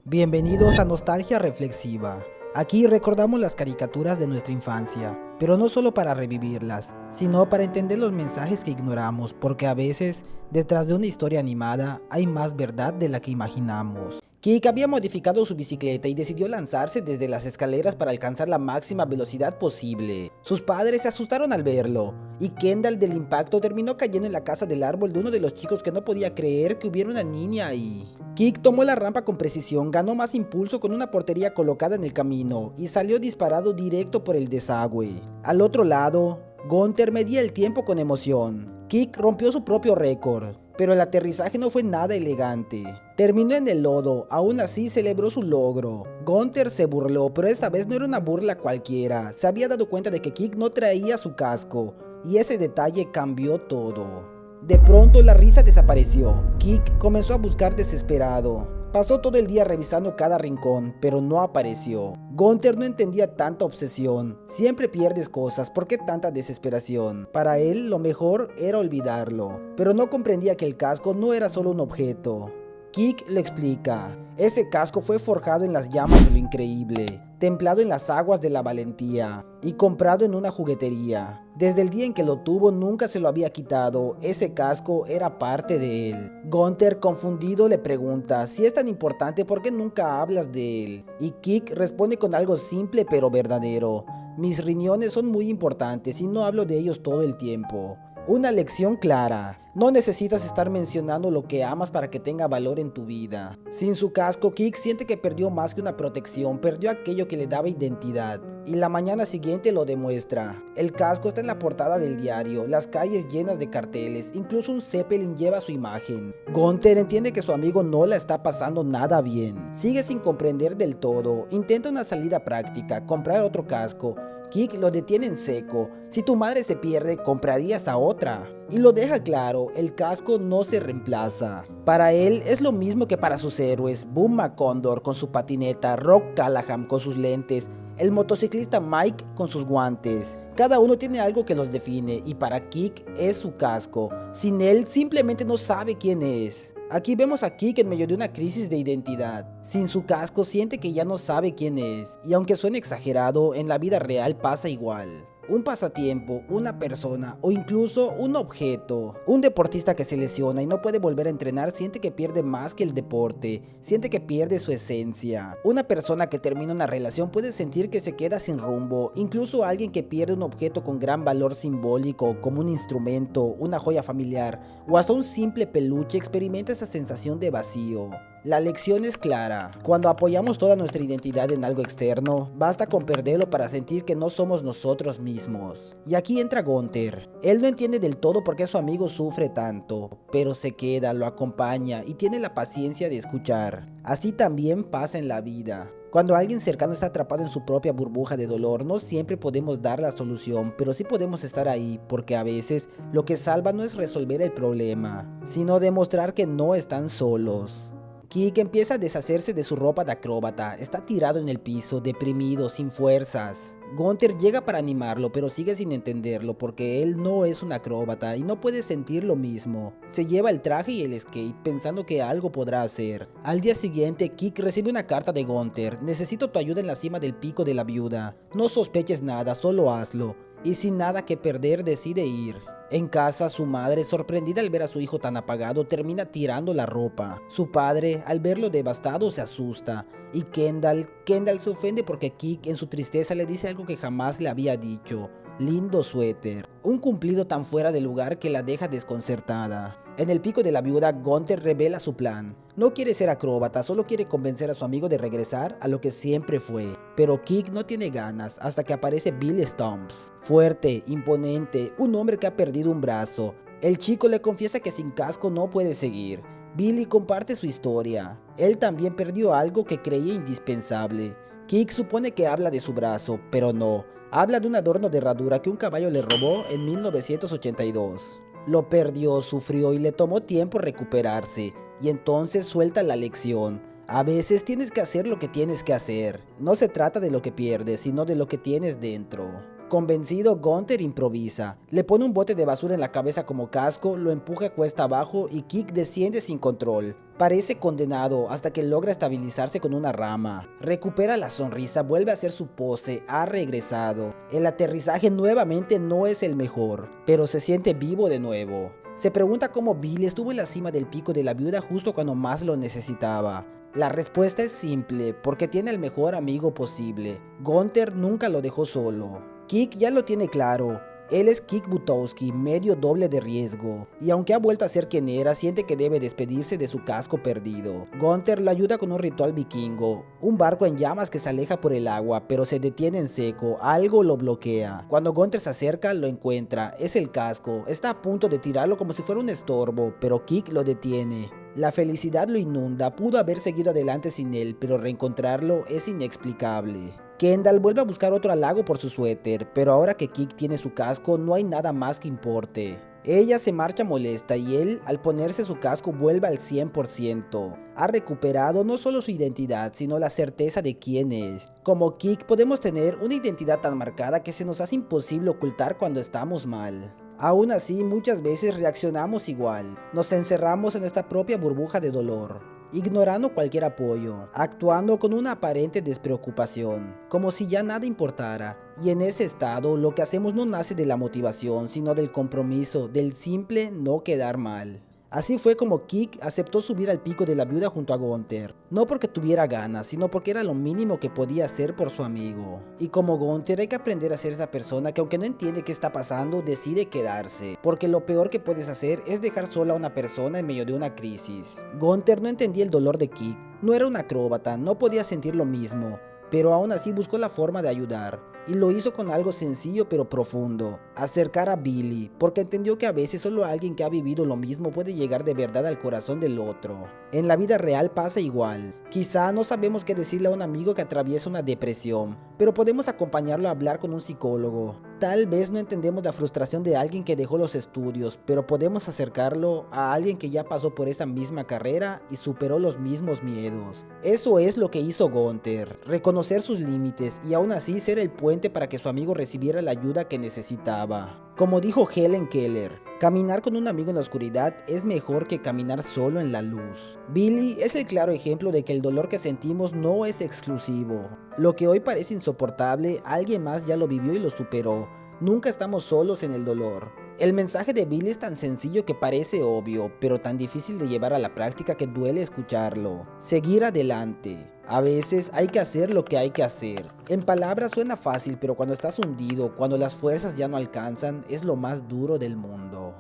Bienvenidos a Nostalgia Reflexiva. Aquí recordamos las caricaturas de nuestra infancia, pero no solo para revivirlas, sino para entender los mensajes que ignoramos, porque a veces, detrás de una historia animada, hay más verdad de la que imaginamos. Kik había modificado su bicicleta y decidió lanzarse desde las escaleras para alcanzar la máxima velocidad posible. Sus padres se asustaron al verlo, y Kendall del impacto terminó cayendo en la casa del árbol de uno de los chicos que no podía creer que hubiera una niña ahí. Kik tomó la rampa con precisión, ganó más impulso con una portería colocada en el camino y salió disparado directo por el desagüe. Al otro lado, Gunther medía el tiempo con emoción. Kik rompió su propio récord, pero el aterrizaje no fue nada elegante. Terminó en el lodo, aún así celebró su logro. Gunther se burló, pero esta vez no era una burla cualquiera. Se había dado cuenta de que Kik no traía su casco, y ese detalle cambió todo. De pronto la risa desapareció. Kik comenzó a buscar desesperado. Pasó todo el día revisando cada rincón, pero no apareció. Gunther no entendía tanta obsesión. Siempre pierdes cosas, ¿por qué tanta desesperación? Para él lo mejor era olvidarlo, pero no comprendía que el casco no era solo un objeto. Kik le explica, ese casco fue forjado en las llamas de lo increíble, templado en las aguas de la valentía y comprado en una juguetería. Desde el día en que lo tuvo nunca se lo había quitado, ese casco era parte de él. Gunther, confundido, le pregunta, si es tan importante, ¿por qué nunca hablas de él? Y Kik responde con algo simple pero verdadero, mis riñones son muy importantes y no hablo de ellos todo el tiempo. Una lección clara. No necesitas estar mencionando lo que amas para que tenga valor en tu vida. Sin su casco, Kik siente que perdió más que una protección, perdió aquello que le daba identidad. Y la mañana siguiente lo demuestra. El casco está en la portada del diario, las calles llenas de carteles, incluso un Zeppelin lleva su imagen. Gunther entiende que su amigo no la está pasando nada bien. Sigue sin comprender del todo, intenta una salida práctica, comprar otro casco. Kik lo detiene en seco, si tu madre se pierde, comprarías a otra. Y lo deja claro, el casco no se reemplaza. Para él es lo mismo que para sus héroes, Boom McCondor con su patineta, Rock Callahan con sus lentes, el motociclista Mike con sus guantes. Cada uno tiene algo que los define y para Kik es su casco. Sin él simplemente no sabe quién es. Aquí vemos a Kik en medio de una crisis de identidad. Sin su casco siente que ya no sabe quién es, y aunque suene exagerado, en la vida real pasa igual. Un pasatiempo, una persona o incluso un objeto. Un deportista que se lesiona y no puede volver a entrenar siente que pierde más que el deporte, siente que pierde su esencia. Una persona que termina una relación puede sentir que se queda sin rumbo, incluso alguien que pierde un objeto con gran valor simbólico como un instrumento, una joya familiar o hasta un simple peluche experimenta esa sensación de vacío. La lección es clara, cuando apoyamos toda nuestra identidad en algo externo, basta con perderlo para sentir que no somos nosotros mismos. Y aquí entra Gunther, él no entiende del todo por qué su amigo sufre tanto, pero se queda, lo acompaña y tiene la paciencia de escuchar. Así también pasa en la vida. Cuando alguien cercano está atrapado en su propia burbuja de dolor, no siempre podemos dar la solución, pero sí podemos estar ahí, porque a veces lo que salva no es resolver el problema, sino demostrar que no están solos. Kik empieza a deshacerse de su ropa de acróbata, está tirado en el piso, deprimido, sin fuerzas. Gunther llega para animarlo, pero sigue sin entenderlo porque él no es un acróbata y no puede sentir lo mismo. Se lleva el traje y el skate pensando que algo podrá hacer. Al día siguiente, Kik recibe una carta de Gunther, necesito tu ayuda en la cima del pico de la viuda. No sospeches nada, solo hazlo. Y sin nada que perder decide ir. En casa, su madre, sorprendida al ver a su hijo tan apagado, termina tirando la ropa. Su padre, al verlo devastado, se asusta. Y Kendall se ofende porque Kik en su tristeza le dice algo que jamás le había dicho. Lindo suéter. Un cumplido tan fuera de lugar que la deja desconcertada. En el pico de la viuda, Gunther revela su plan. No quiere ser acróbata, solo quiere convencer a su amigo de regresar a lo que siempre fue. Pero Kik no tiene ganas hasta que aparece Bill Stumps. Fuerte, imponente, un hombre que ha perdido un brazo. El chico le confiesa que sin casco no puede seguir. Billy comparte su historia. Él también perdió algo que creía indispensable. Kik supone que habla de su brazo, pero no. Habla de un adorno de herradura que un caballo le robó en 1982. Lo perdió, sufrió y le tomó tiempo recuperarse. Y entonces suelta la lección. A veces tienes que hacer lo que tienes que hacer. No se trata de lo que pierdes, sino de lo que tienes dentro. Convencido, Gunther improvisa. Le pone un bote de basura en la cabeza como casco, lo empuja cuesta abajo y Kick desciende sin control. Parece condenado hasta que logra estabilizarse con una rama. Recupera la sonrisa, vuelve a hacer su pose, ha regresado. El aterrizaje nuevamente no es el mejor, pero se siente vivo de nuevo. Se pregunta cómo Billy estuvo en la cima del pico de la viuda justo cuando más lo necesitaba. La respuesta es simple, porque tiene el mejor amigo posible. Gunther nunca lo dejó solo. Kick ya lo tiene claro. Él es Kick Butowski, medio doble de riesgo, y aunque ha vuelto a ser quien era, siente que debe despedirse de su casco perdido. Gunther lo ayuda con un ritual vikingo, un barco en llamas que se aleja por el agua, pero se detiene en seco, algo lo bloquea. Cuando Gunther se acerca, lo encuentra, es el casco, está a punto de tirarlo como si fuera un estorbo, pero Kick lo detiene. La felicidad lo inunda, pudo haber seguido adelante sin él, pero reencontrarlo es inexplicable. Kendall vuelve a buscar otro halago por su suéter, pero ahora que Kick tiene su casco no hay nada más que importe. Ella se marcha molesta y él, al ponerse su casco, vuelve al 100%. Ha recuperado no solo su identidad, sino la certeza de quién es. Como Kick podemos tener una identidad tan marcada que se nos hace imposible ocultar cuando estamos mal. Aún así, muchas veces reaccionamos igual. Nos encerramos en nuestra propia burbuja de dolor, ignorando cualquier apoyo, actuando con una aparente despreocupación, como si ya nada importara. Y en ese estado, lo que hacemos no nace de la motivación, sino del compromiso, del simple no quedar mal. Así fue como Kick aceptó subir al pico de la viuda junto a Gunther, no porque tuviera ganas, sino porque era lo mínimo que podía hacer por su amigo. Y como Gunther hay que aprender a ser esa persona que aunque no entiende qué está pasando, decide quedarse, porque lo peor que puedes hacer es dejar sola a una persona en medio de una crisis. Gunther no entendía el dolor de Kick, no era un acróbata, no podía sentir lo mismo, pero aún así buscó la forma de ayudar. Y lo hizo con algo sencillo pero profundo, acercar a Billy, porque entendió que a veces solo alguien que ha vivido lo mismo puede llegar de verdad al corazón del otro. En la vida real pasa igual. Quizá no sabemos qué decirle a un amigo que atraviesa una depresión, pero podemos acompañarlo a hablar con un psicólogo. Tal vez no entendemos la frustración de alguien que dejó los estudios, pero podemos acercarlo a alguien que ya pasó por esa misma carrera y superó los mismos miedos. Eso es lo que hizo Gunther, reconocer sus límites y aún así ser el puente para que su amigo recibiera la ayuda que necesitaba. Como dijo Helen Keller, caminar con un amigo en la oscuridad es mejor que caminar solo en la luz. Billy es el claro ejemplo de que el dolor que sentimos no es exclusivo. Lo que hoy parece insoportable, alguien más ya lo vivió y lo superó. Nunca estamos solos en el dolor. El mensaje de Billy es tan sencillo que parece obvio, pero tan difícil de llevar a la práctica que duele escucharlo. Seguir adelante. A veces hay que hacer lo que hay que hacer. En palabras suena fácil, pero cuando estás hundido, cuando las fuerzas ya no alcanzan, es lo más duro del mundo.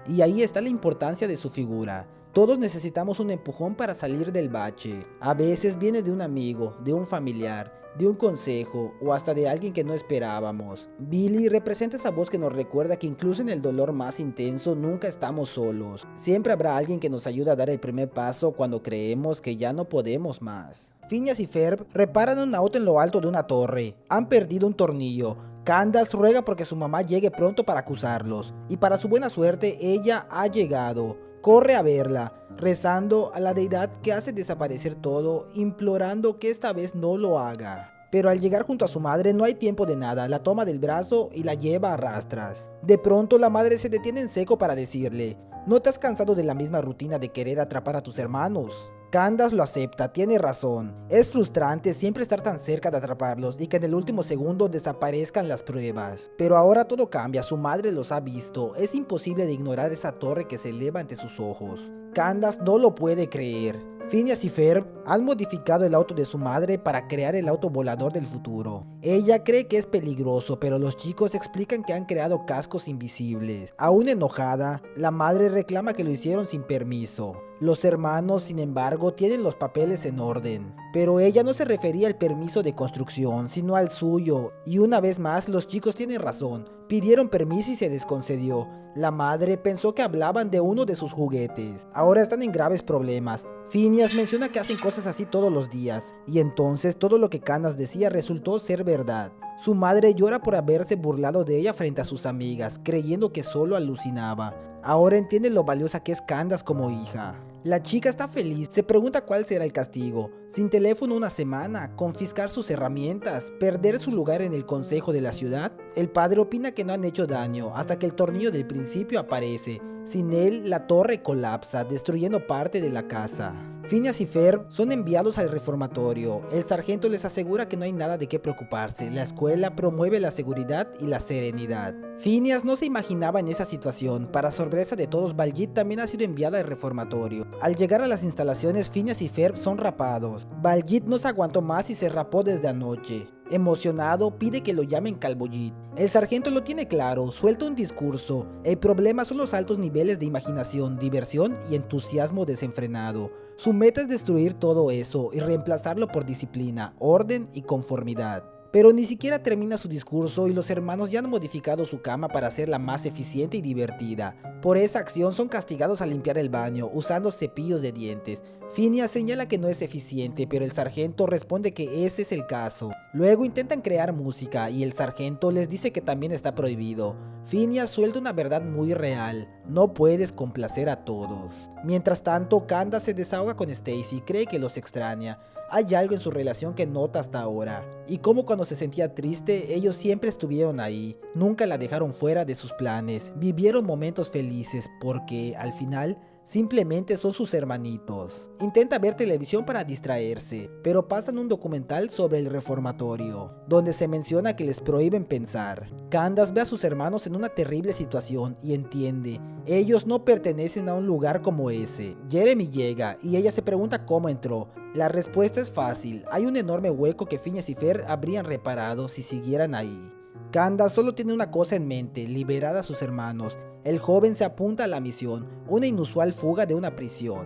Y ahí está la importancia de su figura. Todos necesitamos un empujón para salir del bache. A veces viene de un amigo, de un familiar, de un consejo o hasta de alguien que no esperábamos. Billy representa esa voz que nos recuerda que incluso en el dolor más intenso nunca estamos solos. Siempre habrá alguien que nos ayuda a dar el primer paso cuando creemos que ya no podemos más. Phineas y Ferb reparan un auto en lo alto de una torre. Han perdido un tornillo. Candace ruega porque su mamá llegue pronto para acusarlos. Y para su buena suerte, ella ha llegado. Corre a verla, rezando a la deidad que hace desaparecer todo, implorando que esta vez no lo haga. Pero al llegar junto a su madre no hay tiempo de nada, la toma del brazo y la lleva a rastras. De pronto la madre se detiene en seco para decirle: ¿no te has cansado de la misma rutina de querer atrapar a tus hermanos? Candace lo acepta, tiene razón. Es frustrante siempre estar tan cerca de atraparlos y que en el último segundo desaparezcan las pruebas. Pero ahora todo cambia, su madre los ha visto. Es imposible de ignorar esa torre que se eleva ante sus ojos. Candace no lo puede creer. Phineas y Ferb han modificado el auto de su madre para crear el auto volador del futuro. Ella cree que es peligroso, pero los chicos explican que han creado cascos invisibles. Aún enojada, la madre reclama que lo hicieron sin permiso. Los hermanos, sin embargo, tienen los papeles en orden. Pero ella no se refería al permiso de construcción, sino al suyo. Y una vez más, los chicos tienen razón. Pidieron permiso y se les concedió. La madre pensó que hablaban de uno de sus juguetes. Ahora están en graves problemas. Phineas menciona que hacen cosas así todos los días. Y entonces todo lo que Candace decía resultó ser verdad. Su madre llora por haberse burlado de ella frente a sus amigas, creyendo que solo alucinaba. Ahora entiende lo valiosa que es Candace como hija. La chica está feliz, se pregunta cuál será el castigo. Sin teléfono una semana, confiscar sus herramientas, perder su lugar en el consejo de la ciudad. El padre opina que no han hecho daño hasta que el tornillo del principio aparece. Sin él, la torre colapsa, destruyendo parte de la casa. Phineas y Ferb son enviados al reformatorio. El sargento les asegura que no hay nada de qué preocuparse. La escuela promueve la seguridad y la serenidad. Phineas no se imaginaba en esa situación. Para sorpresa de todos, Baljeet también ha sido enviado al reformatorio. Al llegar a las instalaciones, Phineas y Ferb son rapados. Baljeet no se aguantó más y se rapó desde anoche. Emocionado, pide que lo llamen Calbollit. El sargento lo tiene claro, suelta un discurso. El problema son los altos niveles de imaginación, diversión y entusiasmo desenfrenado. Su meta es destruir todo eso y reemplazarlo por disciplina, orden y conformidad. Pero ni siquiera termina su discurso y los hermanos ya han modificado su cama para hacerla más eficiente y divertida. Por esa acción son castigados a limpiar el baño usando cepillos de dientes. Phineas señala que no es eficiente, pero el sargento responde que ese es el caso. Luego intentan crear música y el sargento les dice que también está prohibido. Phineas suelta una verdad muy real: no puedes complacer a todos. Mientras tanto, Candace se desahoga con Stacy, cree que los extraña. Hay algo en su relación que nota hasta ahora, y como cuando se sentía triste, ellos siempre estuvieron ahí, nunca la dejaron fuera de sus planes, vivieron momentos felices porque, al final, simplemente son sus hermanitos. Intenta ver televisión para distraerse, pero pasan un documental sobre el reformatorio, donde se menciona que les prohíben pensar. Candace ve a sus hermanos en una terrible situación y entiende, ellos no pertenecen a un lugar como ese. Jeremy llega y ella se pregunta cómo entró. La respuesta es fácil, hay un enorme hueco que Phineas y Ferb habrían reparado si siguieran ahí. Candace solo tiene una cosa en mente: liberar a sus hermanos. El joven se apunta a la misión, una inusual fuga de una prisión.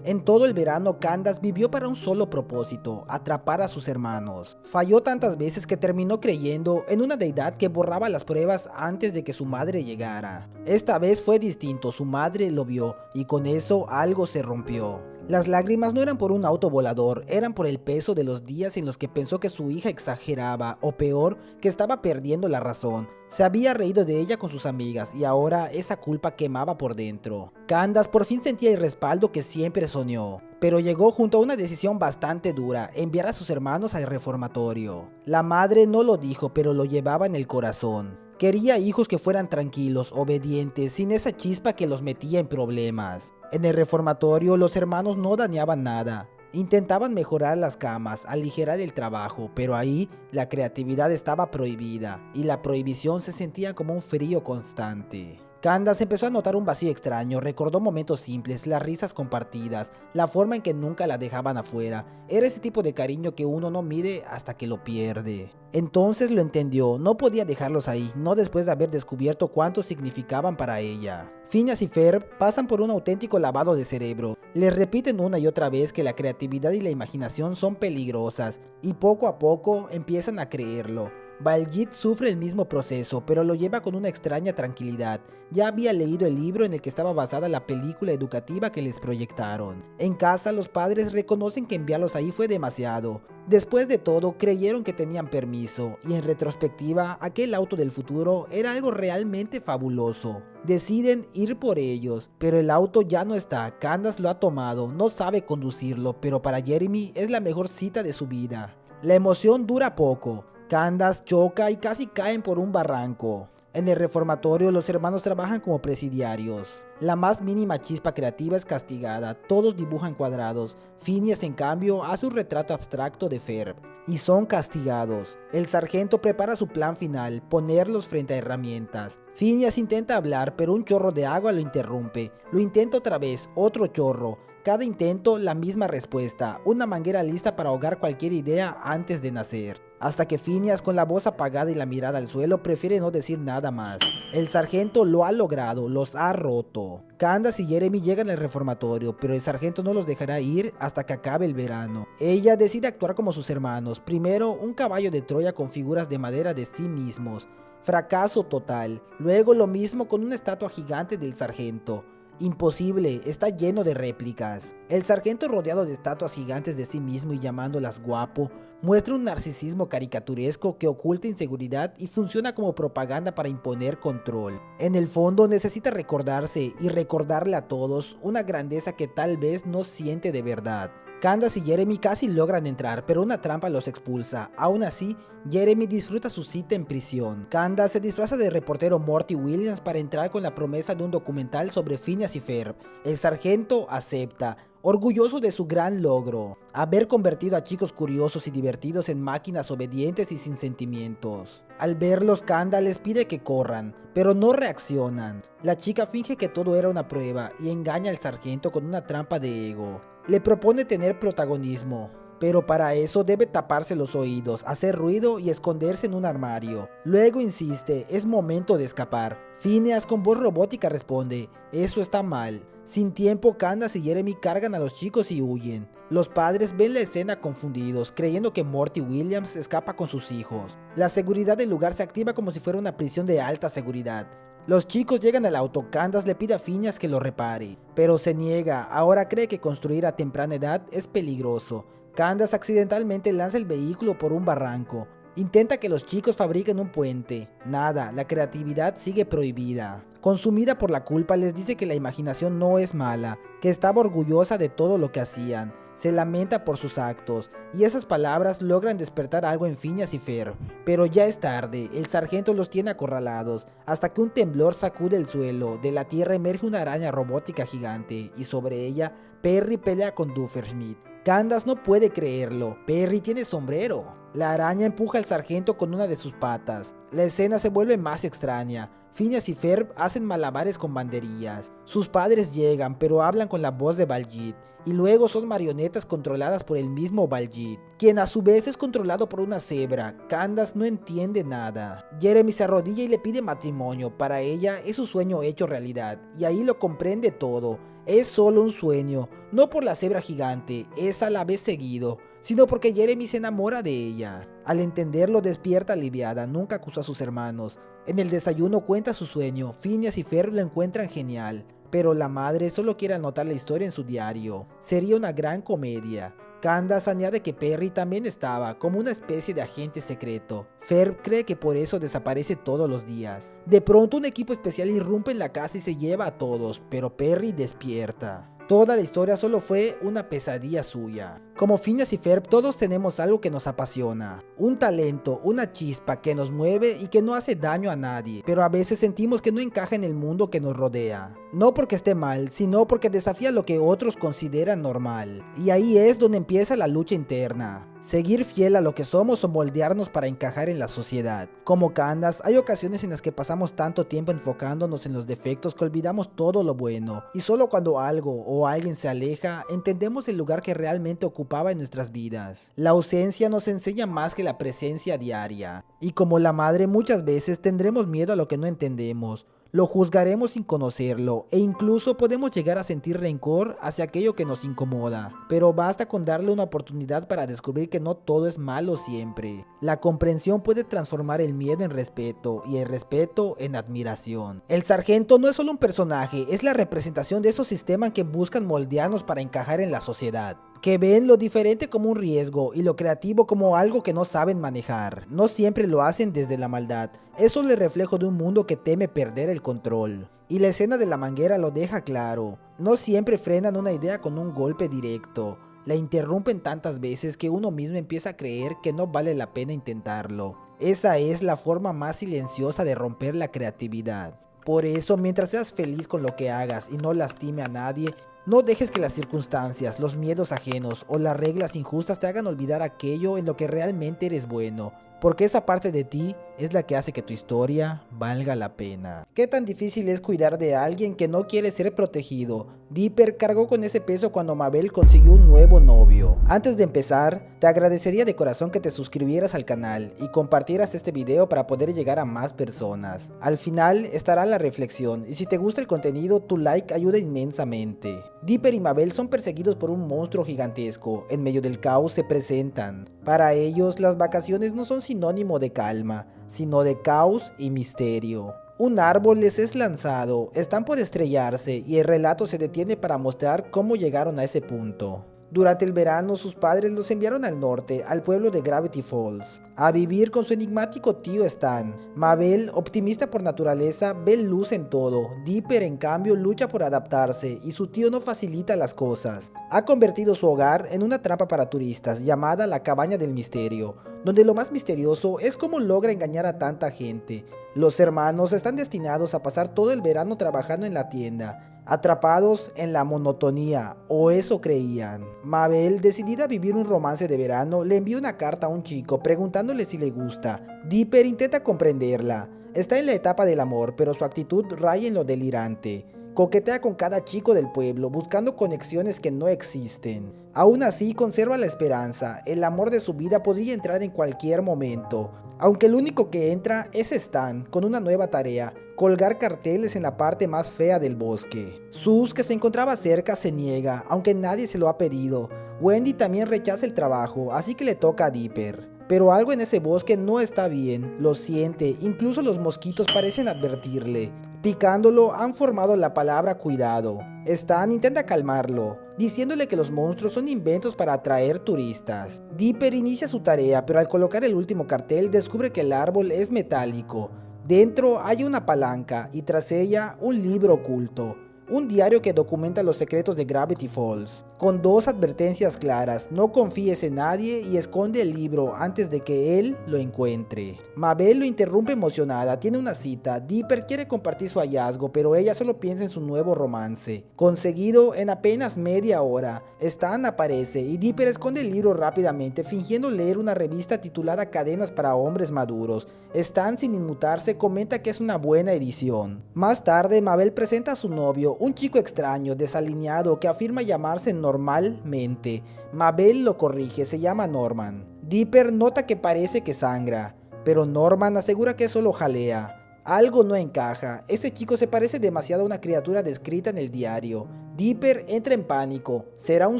En todo el verano, Candace vivió para un solo propósito: atrapar a sus hermanos. Falló tantas veces que terminó creyendo en una deidad que borraba las pruebas antes de que su madre llegara. Esta vez fue distinto, su madre lo vio y con eso algo se rompió. Las lágrimas no eran por un auto volador, eran por el peso de los días en los que pensó que su hija exageraba, o peor, que estaba perdiendo la razón. Se había reído de ella con sus amigas y ahora esa culpa quemaba por dentro. Candace por fin sentía el respaldo que siempre soñó, pero llegó junto a una decisión bastante dura: enviar a sus hermanos al reformatorio. La madre no lo dijo, pero lo llevaba en el corazón. Quería hijos que fueran tranquilos, obedientes, sin esa chispa que los metía en problemas. En el reformatorio los hermanos no dañaban nada. Intentaban mejorar las camas, aligerar el trabajo, pero ahí la creatividad estaba prohibida y la prohibición se sentía como un frío constante. Candace empezó a notar un vacío extraño, recordó momentos simples, las risas compartidas, la forma en que nunca la dejaban afuera. Era ese tipo de cariño que uno no mide hasta que lo pierde. Entonces lo entendió, no podía dejarlos ahí, no después de haber descubierto cuánto significaban para ella. Phineas y Ferb pasan por un auténtico lavado de cerebro. Les repiten una y otra vez que la creatividad y la imaginación son peligrosas, y poco a poco empiezan a creerlo. Baljeet sufre el mismo proceso, pero lo lleva con una extraña tranquilidad. Ya había leído el libro en el que estaba basada la película educativa que les proyectaron. En casa, los padres reconocen que enviarlos ahí fue demasiado. Después de todo, creyeron que tenían permiso, y en retrospectiva, aquel auto del futuro era algo realmente fabuloso. Deciden ir por ellos, pero el auto ya no está. Candace lo ha tomado, no sabe conducirlo, pero para Jeremy es la mejor cita de su vida. La emoción dura poco. Candace choca y casi caen por un barranco. En el reformatorio los hermanos trabajan como presidiarios. La más mínima chispa creativa es castigada, todos dibujan cuadrados. Phineas en cambio hace un retrato abstracto de Ferb y son castigados. El sargento prepara su plan final: ponerlos frente a herramientas. Phineas intenta hablar, pero un chorro de agua lo interrumpe. Lo intenta otra vez, otro chorro. Cada intento la misma respuesta, una manguera lista para ahogar cualquier idea antes de nacer. Hasta que Phineas, con la voz apagada y la mirada al suelo, prefiere no decir nada más. El sargento lo ha logrado, los ha roto. Candace y Jeremy llegan al reformatorio, pero el sargento no los dejará ir hasta que acabe el verano. Ella decide actuar como sus hermanos. Primero, un caballo de Troya con figuras de madera de sí mismos. Fracaso total. Luego lo mismo con una estatua gigante del sargento. Imposible, está lleno de réplicas. El sargento, rodeado de estatuas gigantes de sí mismo y llamándolas guapo, muestra un narcisismo caricaturesco que oculta inseguridad y funciona como propaganda para imponer control. En el fondo necesita recordarse y recordarle a todos una grandeza que tal vez no siente de verdad. Candace y Jeremy casi logran entrar, pero una trampa los expulsa. Aún así, Jeremy disfruta su cita en prisión. Candace se disfraza de reportero Morty Williams para entrar con la promesa de un documental sobre Phineas y Ferb. El sargento acepta, orgulloso de su gran logro, haber convertido a chicos curiosos y divertidos en máquinas obedientes y sin sentimientos. Al verlos, Candace les pide que corran, pero no reaccionan. La chica finge que todo era una prueba y engaña al sargento con una trampa de ego. Le propone tener protagonismo, pero para eso debe taparse los oídos, hacer ruido y esconderse en un armario. Luego insiste, es momento de escapar. Phineas con voz robótica responde, eso está mal. Sin tiempo, Candace y Jeremy cargan a los chicos y huyen. Los padres ven la escena confundidos, creyendo que Morty Williams escapa con sus hijos. La seguridad del lugar se activa como si fuera una prisión de alta seguridad. Los chicos llegan al auto. Candace le pide a Phineas que lo repare, pero se niega. Ahora cree que construir a temprana edad es peligroso. Candace accidentalmente lanza el vehículo por un barranco. Intenta que los chicos fabriquen un puente. Nada, la creatividad sigue prohibida. Consumida por la culpa, les dice que la imaginación no es mala, que estaba orgullosa de todo lo que hacían. Se lamenta por sus actos, y esas palabras logran despertar algo en Phineas y Ferb. Pero ya es tarde, el sargento los tiene acorralados, hasta que un temblor sacude el suelo. De la tierra emerge una araña robótica gigante, y sobre ella, Perry pelea con Duffersmith. Candace no puede creerlo, Perry tiene sombrero. La araña empuja al sargento con una de sus patas. La escena se vuelve más extraña. Phineas y Ferb hacen malabares con banderillas. Sus padres llegan, pero hablan con la voz de Baljeet, y luego son marionetas controladas por el mismo Baljeet, quien a su vez es controlado por una cebra. Candace no entiende nada. Jeremy se arrodilla y le pide matrimonio. Para ella es su sueño hecho realidad, y ahí lo comprende todo. Es solo un sueño, no por la cebra gigante, esa la ve seguido, sino porque Jeremy se enamora de ella. Al entenderlo, despierta aliviada, nunca acusó a sus hermanos. En el desayuno cuenta su sueño. Phineas y Ferb lo encuentran genial, pero la madre solo quiere anotar la historia en su diario. Sería una gran comedia. Candace añade que Perry también estaba, como una especie de agente secreto. Ferb cree que por eso desaparece todos los días. De pronto un equipo especial irrumpe en la casa y se lleva a todos, pero Perry despierta. Toda la historia solo fue una pesadilla suya. Como Phineas y Ferb, todos tenemos algo que nos apasiona. Un talento, una chispa que nos mueve y que no hace daño a nadie. Pero a veces sentimos que no encaja en el mundo que nos rodea. No porque esté mal, sino porque desafía lo que otros consideran normal. Y ahí es donde empieza la lucha interna. Seguir fiel a lo que somos o moldearnos para encajar en la sociedad. Como Candace, hay ocasiones en las que pasamos tanto tiempo enfocándonos en los defectos que olvidamos todo lo bueno. Y solo cuando algo o alguien se aleja, entendemos el lugar que realmente ocupaba en nuestras vidas. La ausencia nos enseña más que la presencia diaria. Y como la madre, muchas veces tendremos miedo a lo que no entendemos. Lo juzgaremos sin conocerlo e incluso podemos llegar a sentir rencor hacia aquello que nos incomoda. Pero basta con darle una oportunidad para descubrir que no todo es malo siempre. La comprensión puede transformar el miedo en respeto y el respeto en admiración. El sargento no es solo un personaje, es la representación de esos sistemas que buscan moldearnos para encajar en la sociedad. Que ven lo diferente como un riesgo y lo creativo como algo que no saben manejar. No siempre lo hacen desde la maldad. Eso es el reflejo de un mundo que teme perder el control. Y la escena de la manguera lo deja claro. No siempre frenan una idea con un golpe directo. La interrumpen tantas veces que uno mismo empieza a creer que no vale la pena intentarlo. Esa es la forma más silenciosa de romper la creatividad. Por eso, mientras seas feliz con lo que hagas y no lastime a nadie, no dejes que las circunstancias, los miedos ajenos o las reglas injustas te hagan olvidar aquello en lo que realmente eres bueno, porque esa parte de ti es la que hace que tu historia valga la pena. ¿Qué tan difícil es cuidar de alguien que no quiere ser protegido? Dipper cargó con ese peso cuando Mabel consiguió un nuevo novio. Antes de empezar, te agradecería de corazón que te suscribieras al canal y compartieras este video para poder llegar a más personas. Al final estará la reflexión y si te gusta el contenido, tu like ayuda inmensamente. Dipper y Mabel son perseguidos por un monstruo gigantesco. En medio del caos se presentan. Para ellos, las vacaciones no son sinónimo de calma, sino de caos y misterio. Un árbol les es lanzado, están por estrellarse y el relato se detiene para mostrar cómo llegaron a ese punto. Durante el verano sus padres los enviaron al norte, al pueblo de Gravity Falls, a vivir con su enigmático tío Stan. Mabel, optimista por naturaleza, ve luz en todo. Dipper, en cambio, lucha por adaptarse y su tío no facilita las cosas. Ha convertido su hogar en una trampa para turistas llamada la Cabaña del Misterio, donde lo más misterioso es cómo logra engañar a tanta gente. Los hermanos están destinados a pasar todo el verano trabajando en la tienda, atrapados en la monotonía, o eso creían. Mabel, decidida a vivir un romance de verano, le envía una carta a un chico preguntándole si le gusta. Dipper intenta comprenderla. Está en la etapa del amor, pero su actitud raya en lo delirante. Coquetea con cada chico del pueblo, buscando conexiones que no existen. Aún así, conserva la esperanza. El amor de su vida podría entrar en cualquier momento. Aunque el único que entra es Stan, con una nueva tarea: colgar carteles en la parte más fea del bosque. Sus, que se encontraba cerca, se niega, aunque nadie se lo ha pedido. Wendy también rechaza el trabajo, así que le toca a Dipper. Pero algo en ese bosque no está bien, lo siente, incluso los mosquitos parecen advertirle. Picándolo han formado la palabra cuidado. Stan intenta calmarlo, diciéndole que los monstruos son inventos para atraer turistas. Dipper inicia su tarea, pero al colocar el último cartel descubre que el árbol es metálico. Dentro hay una palanca y tras ella un libro oculto. Un diario que documenta los secretos de Gravity Falls, con dos advertencias claras: no confíes en nadie y esconde el libro antes de que él lo encuentre. Mabel lo interrumpe emocionada, tiene una cita. Dipper quiere compartir su hallazgo, pero ella solo piensa en su nuevo romance. Conseguido en apenas media hora, Stan aparece y Dipper esconde el libro rápidamente, fingiendo leer una revista titulada Cadenas para hombres maduros. Stan, sin inmutarse, comenta que es una buena edición. Más tarde, Mabel presenta a su novio, un chico extraño, desalineado, que afirma llamarse normalmente. Mabel lo corrige, se llama Norman. Dipper nota que parece que sangra, pero Norman asegura que solo jalea. Algo no encaja, este chico se parece demasiado a una criatura descrita en el diario. Dipper entra en pánico, ¿será un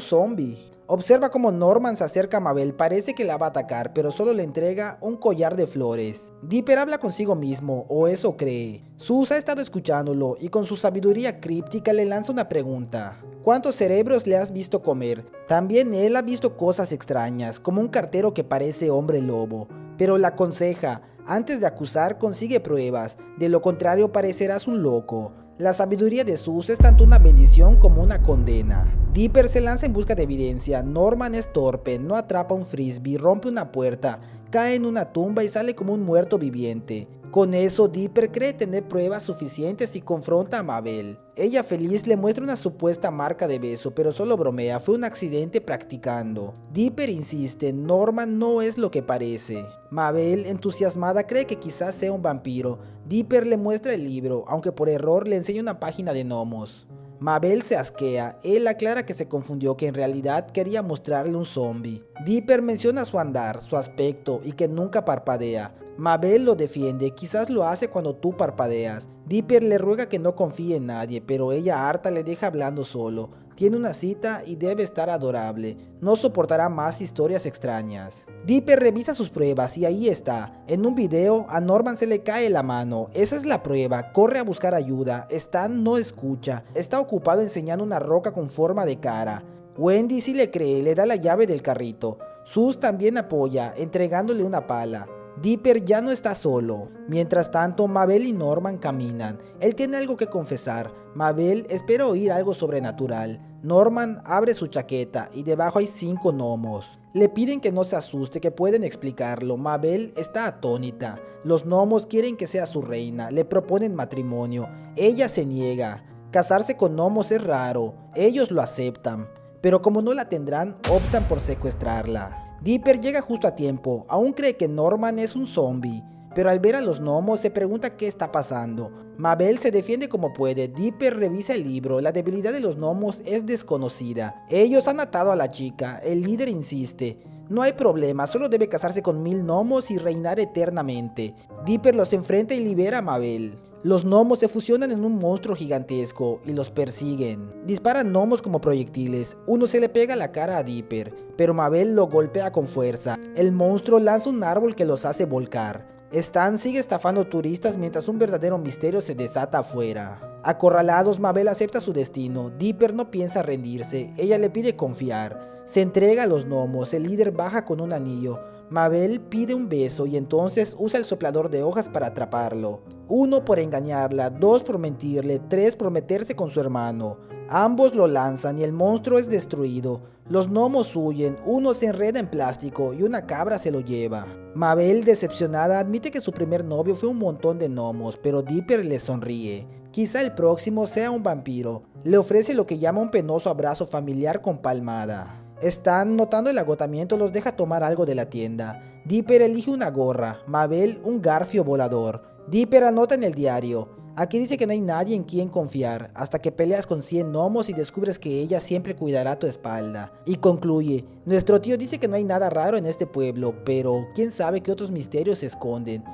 zombie? Observa cómo Norman se acerca a Mabel, parece que la va a atacar, pero solo le entrega un collar de flores. Dipper habla consigo mismo, o eso cree. Sus ha estado escuchándolo y con su sabiduría críptica le lanza una pregunta: ¿cuántos cerebros le has visto comer? También él ha visto cosas extrañas, como un cartero que parece hombre lobo, pero la aconseja: antes de acusar, consigue pruebas, de lo contrario parecerás un loco. La sabiduría de Sus es tanto una bendición como una condena. Dipper se lanza en busca de evidencia. Norman es torpe, no atrapa un frisbee, rompe una puerta, cae en una tumba y sale como un muerto viviente. Con eso, Dipper cree tener pruebas suficientes y confronta a Mabel. Ella, feliz, le muestra una supuesta marca de beso, pero solo bromea, fue un accidente practicando. Dipper insiste, Norman no es lo que parece. Mabel, entusiasmada, cree que quizás sea un vampiro. Dipper le muestra el libro, aunque por error le enseña una página de gnomos. Mabel se asquea, él aclara que se confundió, que en realidad quería mostrarle un zombie. Dipper menciona su andar, su aspecto y que nunca parpadea. Mabel lo defiende, quizás lo hace cuando tú parpadeas. Dipper le ruega que no confíe en nadie, pero ella, harta, le deja hablando solo. Tiene una cita y debe estar adorable, no soportará más historias extrañas. Dipper revisa sus pruebas y ahí está. En un video a Norman se le cae la mano, esa es la prueba, corre a buscar ayuda. Stan no escucha, está ocupado enseñando una roca con forma de cara. Wendy sí le cree, le da la llave del carrito. Sus también apoya, entregándole una pala. Dipper ya no está solo. Mientras tanto, Mabel y Norman caminan. Él tiene algo que confesar. Mabel espera oír algo sobrenatural. Norman abre su chaqueta y debajo hay 5 gnomos. Le piden que no se asuste, que pueden explicarlo. Mabel está atónita. Los gnomos quieren que sea su reina. Le proponen matrimonio. Ella se niega. Casarse con gnomos es raro. Ellos lo aceptan. Pero como no la tendrán, optan por secuestrarla. Dipper llega justo a tiempo, aún cree que Norman es un zombie, pero al ver a los gnomos se pregunta qué está pasando. Mabel se defiende como puede. Dipper revisa el libro, la debilidad de los gnomos es desconocida. Ellos han atado a la chica, el líder insiste. No hay problema, solo debe casarse con 1000 gnomos y reinar eternamente. Dipper los enfrenta y libera a Mabel. Los gnomos se fusionan en un monstruo gigantesco y los persiguen. Disparan gnomos como proyectiles, uno se le pega a la cara a Dipper, pero Mabel lo golpea con fuerza. El monstruo lanza un árbol que los hace volcar. Stan sigue estafando turistas mientras un verdadero misterio se desata afuera. Acorralados, Mabel acepta su destino. Dipper no piensa rendirse, ella le pide confiar. Se entrega a los gnomos, el líder baja con un anillo. Mabel pide un beso y entonces usa el soplador de hojas para atraparlo. 1 por engañarla, 2 por mentirle, 3 por meterse con su hermano. Ambos lo lanzan y el monstruo es destruido. Los gnomos huyen, uno se enreda en plástico y una cabra se lo lleva. Mabel, decepcionada, admite que su primer novio fue un montón de gnomos, pero Dipper le sonríe. Quizá el próximo sea un vampiro. Le ofrece lo que llama un penoso abrazo familiar con palmada. Stan, notando el agotamiento, los deja tomar algo de la tienda. Dipper elige una gorra, Mabel un garfio volador. Dipper anota en el diario: aquí dice que no hay nadie en quien confiar, hasta que peleas con 100 gnomos y descubres que ella siempre cuidará tu espalda. Y concluye: nuestro tío dice que no hay nada raro en este pueblo, pero quién sabe qué otros misterios se esconden.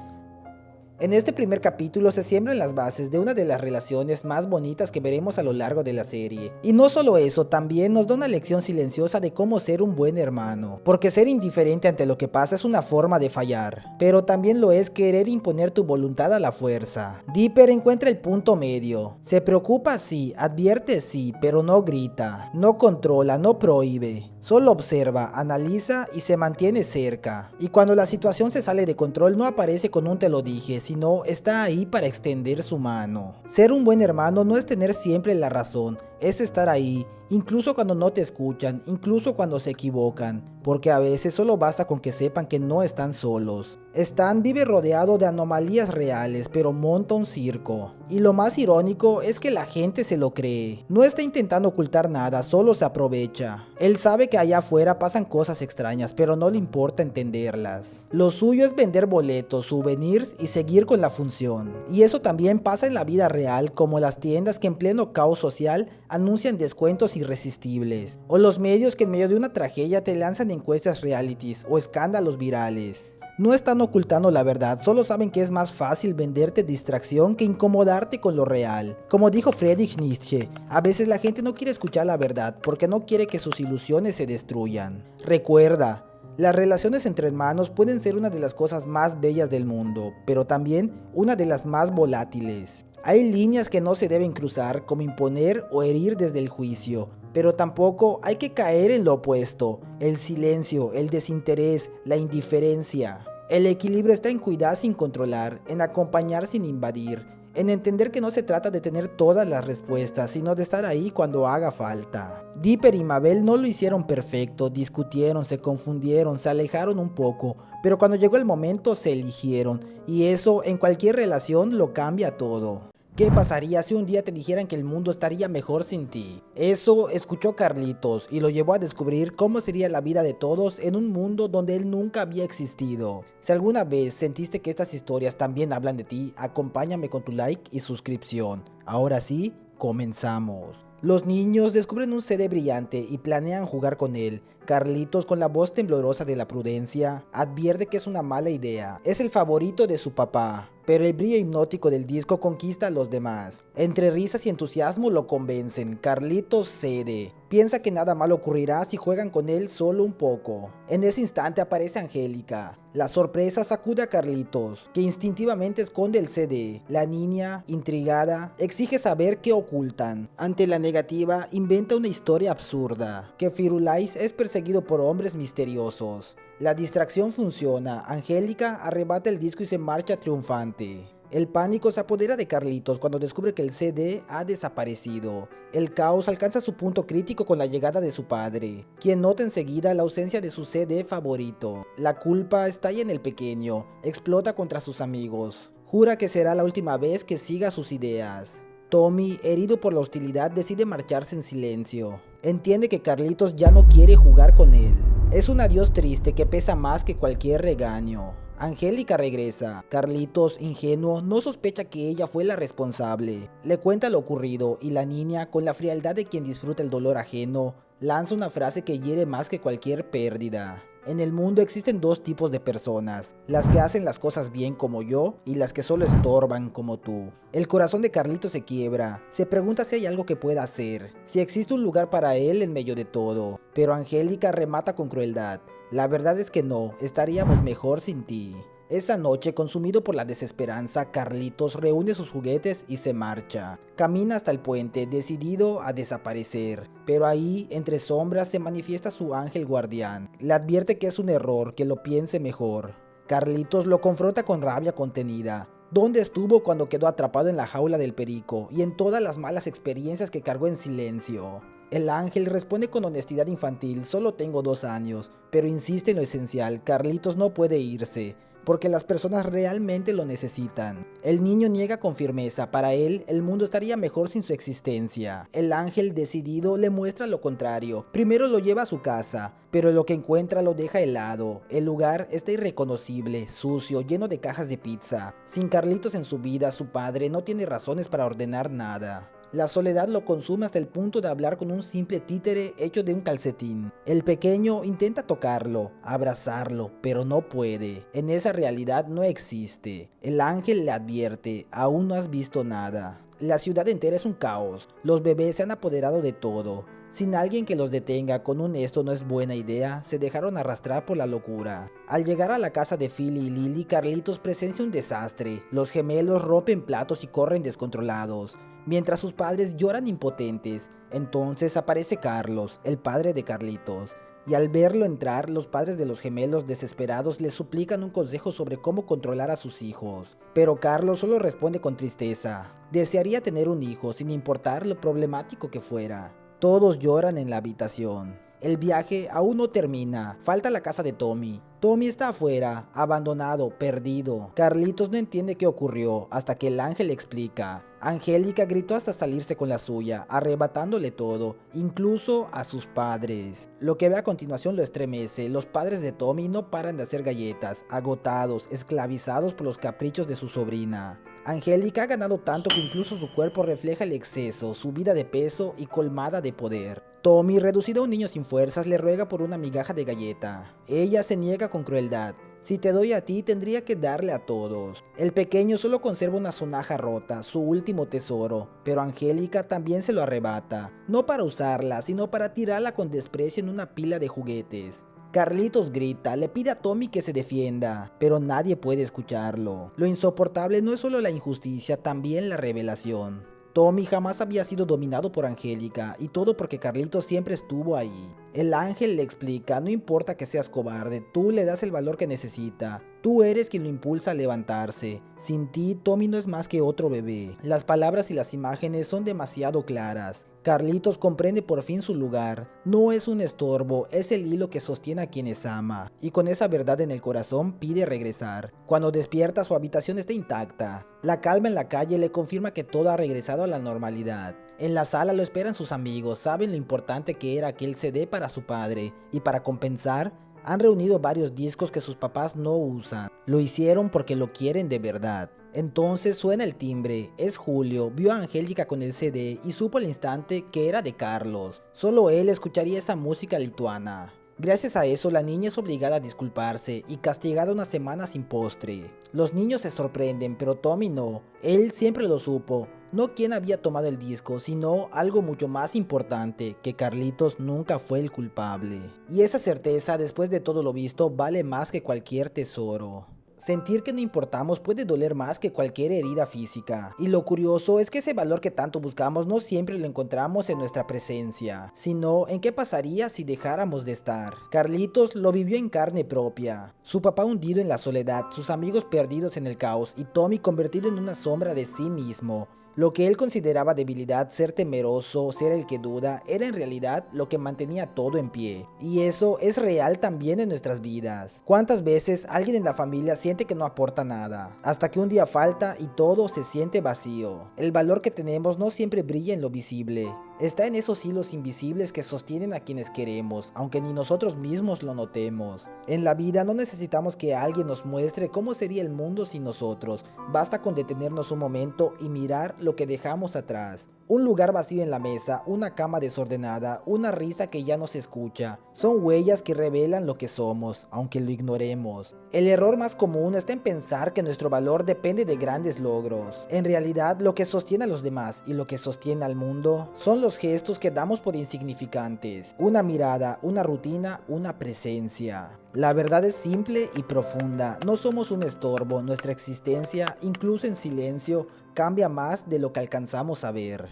En este primer capítulo se siembran las bases de una de las relaciones más bonitas que veremos a lo largo de la serie. Y no solo eso, también nos da una lección silenciosa de cómo ser un buen hermano. Porque ser indiferente ante lo que pasa es una forma de fallar, pero también lo es querer imponer tu voluntad a la fuerza. Dipper encuentra el punto medio. Se preocupa sí, advierte sí, pero no grita, no controla, no prohíbe. Solo observa, analiza y se mantiene cerca. Y cuando la situación se sale de control no aparece con un te lo dije, sino está ahí para extender su mano. Ser un buen hermano no es tener siempre la razón, es estar ahí, incluso cuando no te escuchan, incluso cuando se equivocan, porque a veces solo basta con que sepan que no están solos. Stan vive rodeado de anomalías reales, pero monta un circo. Y lo más irónico es que la gente se lo cree. No está intentando ocultar nada, solo se aprovecha. Él sabe que allá afuera pasan cosas extrañas, pero no le importa entenderlas. Lo suyo es vender boletos, souvenirs y seguir con la función. Y eso también pasa en la vida real, como las tiendas que en pleno caos social anuncian descuentos irresistibles, o los medios que en medio de una tragedia te lanzan encuestas realities o escándalos virales. No están ocultando la verdad, solo saben que es más fácil venderte distracción que incomodarte con lo real. Como dijo Friedrich Nietzsche, a veces la gente no quiere escuchar la verdad porque no quiere que sus ilusiones se destruyan. Recuerda, las relaciones entre hermanos pueden ser una de las cosas más bellas del mundo, pero también una de las más volátiles. Hay líneas que no se deben cruzar, como imponer o herir desde el juicio, pero tampoco hay que caer en lo opuesto: el silencio, el desinterés, la indiferencia. El equilibrio está en cuidar sin controlar, en acompañar sin invadir, en entender que no se trata de tener todas las respuestas, sino de estar ahí cuando haga falta. Dipper y Mabel no lo hicieron perfecto, discutieron, se confundieron, se alejaron un poco, pero cuando llegó el momento se eligieron, y eso en cualquier relación lo cambia todo. ¿Qué pasaría si un día te dijeran que el mundo estaría mejor sin ti? Eso escuchó Carlitos y lo llevó a descubrir cómo sería la vida de todos en un mundo donde él nunca había existido. Si alguna vez sentiste que estas historias también hablan de ti, acompáñame con tu like y suscripción. Ahora sí, comenzamos. Los niños descubren un CD brillante y planean jugar con él. Carlitos, con la voz temblorosa de la prudencia, advierte que es una mala idea. Es el favorito de su papá, pero el brillo hipnótico del disco conquista a los demás. Entre risas y entusiasmo lo convencen. Carlitos cede. Piensa que nada malo ocurrirá si juegan con él solo un poco. En ese instante aparece Angélica. La sorpresa sacude a Carlitos, que instintivamente esconde el CD. La niña, intrigada, exige saber qué ocultan. Ante la negativa, inventa una historia absurda: que Firulais es perseguido por hombres misteriosos. La distracción funciona. Angélica arrebata el disco y se marcha triunfante. El pánico se apodera de Carlitos cuando descubre que el CD ha desaparecido. El caos alcanza su punto crítico con la llegada de su padre, quien nota enseguida la ausencia de su CD favorito. La culpa estalla en el pequeño, explota contra sus amigos. Jura que será la última vez que siga sus ideas. Tommy, herido por la hostilidad, decide marcharse en silencio. Entiende que Carlitos ya no quiere jugar con él. Es un adiós triste que pesa más que cualquier regaño. Angélica regresa. Carlitos, ingenuo, no sospecha que ella fue la responsable. Le cuenta lo ocurrido y la niña, con la frialdad de quien disfruta el dolor ajeno, lanza una frase que hiere más que cualquier pérdida. En el mundo existen dos tipos de personas: las que hacen las cosas bien como yo y las que solo estorban como tú. El corazón de Carlitos se quiebra, se pregunta si hay algo que pueda hacer, si existe un lugar para él en medio de todo, pero Angélica remata con crueldad: la verdad es que no, estaríamos mejor sin ti. Esa noche, consumido por la desesperanza, Carlitos reúne sus juguetes y se marcha. Camina hasta el puente, decidido a desaparecer. Pero ahí, entre sombras, se manifiesta su ángel guardián. Le advierte que es un error, que lo piense mejor. Carlitos lo confronta con rabia contenida. ¿Dónde estuvo cuando quedó atrapado en la jaula del perico y en todas las malas experiencias que cargó en silencio? El ángel responde con honestidad infantil: solo tengo 2 años, pero insiste en lo esencial: Carlitos no puede irse, porque las personas realmente lo necesitan. El niño niega con firmeza: para él, el mundo estaría mejor sin su existencia. El ángel, decidido, le muestra lo contrario. Primero lo lleva a su casa, pero lo que encuentra lo deja helado. El lugar está irreconocible, sucio, lleno de cajas de pizza. Sin Carlitos en su vida, su padre no tiene razones para ordenar nada. La soledad lo consume hasta el punto de hablar con un simple títere hecho de un calcetín. El pequeño intenta tocarlo, abrazarlo, pero no puede. En esa realidad no existe. El ángel le advierte: aún no has visto nada. La ciudad entera es un caos. Los bebés se han apoderado de todo. Sin alguien que los detenga con un "esto no es buena idea", se dejaron arrastrar por la locura. Al llegar a la casa de Philly y Lily, Carlitos presencia un desastre. Los gemelos rompen platos y corren descontrolados, mientras sus padres lloran impotentes. Entonces aparece Carlos, el padre de Carlitos, y al verlo entrar, los padres de los gemelos, desesperados, le suplican un consejo sobre cómo controlar a sus hijos. Pero Carlos solo responde con tristeza: desearía tener un hijo, sin importar lo problemático que fuera. Todos lloran en la habitación. El viaje aún no termina. Falta la casa de Tommy. Tommy está afuera, abandonado, perdido. Carlitos no entiende qué ocurrió hasta que el ángel le explica. Angélica gritó hasta salirse con la suya, arrebatándole todo, incluso a sus padres. Lo que ve a continuación lo estremece. Los padres de Tommy no paran de hacer galletas, agotados, esclavizados por los caprichos de su sobrina. Angélica ha ganado tanto que incluso su cuerpo refleja el exceso, subida de peso y colmada de poder. Tommy, reducido a un niño sin fuerzas, le ruega por una migaja de galleta. Ella se niega con crueldad. Si te doy a ti, tendría que darle a todos. El pequeño solo conserva una sonaja rota, su último tesoro, pero Angélica también se lo arrebata, no para usarla, sino para tirarla con desprecio en una pila de juguetes. Carlitos grita, le pide a Tommy que se defienda, pero nadie puede escucharlo. Lo insoportable no es solo la injusticia, también la revelación. Tommy jamás había sido dominado por Angélica, y todo porque Carlitos siempre estuvo ahí. El ángel le explica: no importa que seas cobarde, tú le das el valor que necesita. Tú eres quien lo impulsa a levantarse. Sin ti, Tommy no es más que otro bebé. Las palabras y las imágenes son demasiado claras. Carlitos comprende por fin su lugar. No es un estorbo, es el hilo que sostiene a quienes ama. Y con esa verdad en el corazón pide regresar. Cuando despierta, su habitación está intacta. La calma en la calle le confirma que todo ha regresado a la normalidad. En la sala lo esperan sus amigos, saben lo importante que era aquel CD para su padre, y para compensar, han reunido varios discos que sus papás no usan. Lo hicieron porque lo quieren de verdad. Entonces suena el timbre. Es Julio. Vio a Angélica con el CD y supo al instante que era de Carlos. Solo él escucharía esa música lituana. Gracias a eso, la niña es obligada a disculparse y castigada una semana sin postre. Los niños se sorprenden, pero Tommy no. Él siempre lo supo. No quién había tomado el disco, sino algo mucho más importante, que Carlitos nunca fue el culpable. Y esa certeza, después de todo lo visto, vale más que cualquier tesoro. Sentir que no importamos puede doler más que cualquier herida física. Y lo curioso es que ese valor que tanto buscamos no siempre lo encontramos en nuestra presencia, sino en qué pasaría si dejáramos de estar. Carlitos lo vivió en carne propia. Su papá hundido en la soledad, sus amigos perdidos en el caos y Tommy convertido en una sombra de sí mismo. Lo que él consideraba debilidad, ser temeroso, ser el que duda, era en realidad lo que mantenía todo en pie. Y eso es real también en nuestras vidas. ¿Cuántas veces alguien en la familia siente que no aporta nada? Hasta que un día falta y todo se siente vacío. El valor que tenemos no siempre brilla en lo visible. Está en esos hilos invisibles que sostienen a quienes queremos, aunque ni nosotros mismos lo notemos. En la vida no necesitamos que alguien nos muestre cómo sería el mundo sin nosotros. Basta con detenernos un momento y mirar lo que dejamos atrás. Un lugar vacío en la mesa, una cama desordenada, una risa que ya no se escucha. Son huellas que revelan lo que somos, aunque lo ignoremos. El error más común está en pensar que nuestro valor depende de grandes logros. En realidad, lo que sostiene a los demás y lo que sostiene al mundo son los gestos que damos por insignificantes. Una mirada, una rutina, una presencia. La verdad es simple y profunda, no somos un estorbo, nuestra existencia, incluso en silencio, cambia más de lo que alcanzamos a ver.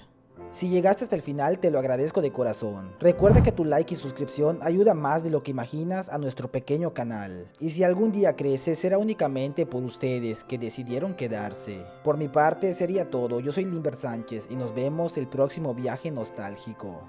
Si llegaste hasta el final te lo agradezco de corazón. Recuerda que tu like y suscripción ayuda más de lo que imaginas a nuestro pequeño canal. Y si algún día crece será únicamente por ustedes que decidieron quedarse. Por mi parte sería todo, yo soy Limber Sánchez y nos vemos el próximo viaje nostálgico.